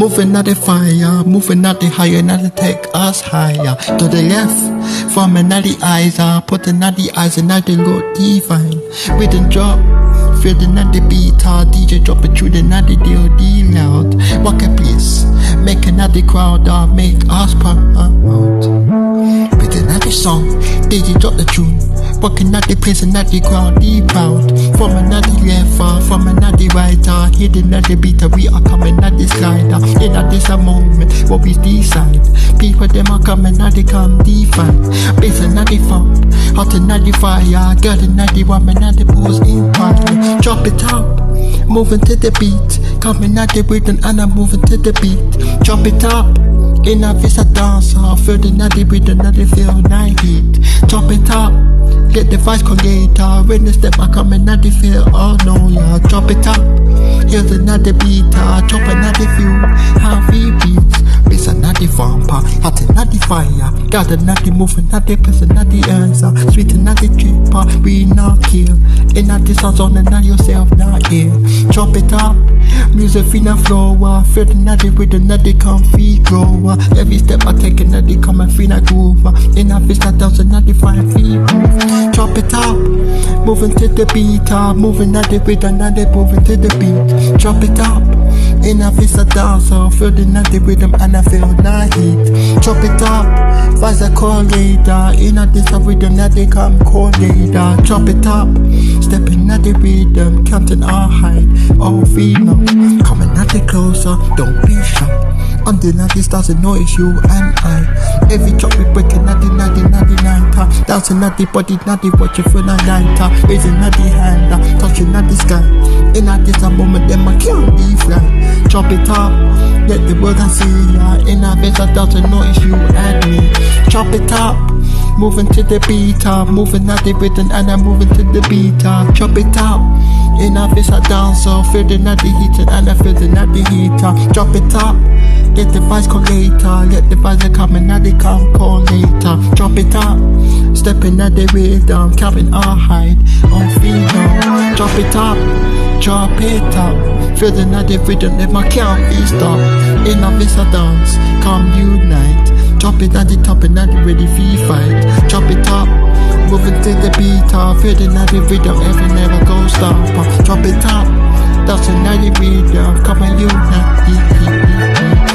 Moving at the fire, moving at the higher, not to take us higher. To the left, from another eyes, putting at the eyes and at the Lord divine. We done drop, feeling at the beat, DJ drop it through the natty deal, D loud. Walk a place, make another crowd, make us proud. With another song, DJ drop the tune. Walking at the place and at the crowd, D proud. From another left, from another right, hidden at the beat, we are coming at the slider. In at this a moment, what we decide. People them are coming at the come define. Basing at the funk, hot and at the fire, girl and at the woman at the pose in fire. Drop it out, moving to the beat, coming at the rhythm and I'm moving to the beat. Drop it up. In a face a dancer, feel the natty with the natty feel night heat. Chop it up, get the vice later. When the step I come and natty feel, oh no yeah. Chop it up, hear the natty beat, chop a natty feel, heavy beats. Bass a natty vamper, hot a natty fire. Got a natty moving, natty person, natty answer. Sweet a natty tripper, we not kill. In a this sounds on and not yourself not here. Chop it up, music finna flow, feel the natty with the natty comfy grow. Every step I take a natty come and finna groove. In a fish that does a natty fine feet move. Chop it up, moving to the beat, moving at the with a natty moving to the beat. Chop it up, in a fish that dancer, feel the natty rhythm and I feel night heat. Chop it up, vice a call later. In a this with the natty come call later. Chop it up, stepping at the rhythm, counting our height, all female. Coming at the closer, don't be shy. On the natty stars a noise, you and I. Every drop we breaking at the natty 99. Dancing at the body, natty watching for the lighter. Raising at the hand, touching at the sky. In at this a moment, then my can't be fly. Chop it up, let the world see ya. In a face a thousand noise, you and me. Chop it up, moving to the beat, moving at the rhythm and I'm moving to the beat. Chop it up, in a face a dancer, feel the natty heat and I feel the natty heater. Chop it up, get the vice call later, let the vice come and now they come call later. Drop it up, stepping at the rhythm, carrying our height on freedom. Drop it up, feel the natty rhythm, let my count be stop. In a visa dance, come unite. Drop it at the top and at the ready for fight. Drop it up, moving to the beat, feel the natty rhythm, every never go stop. Drop it up, that's a natty rhythm, come and unite.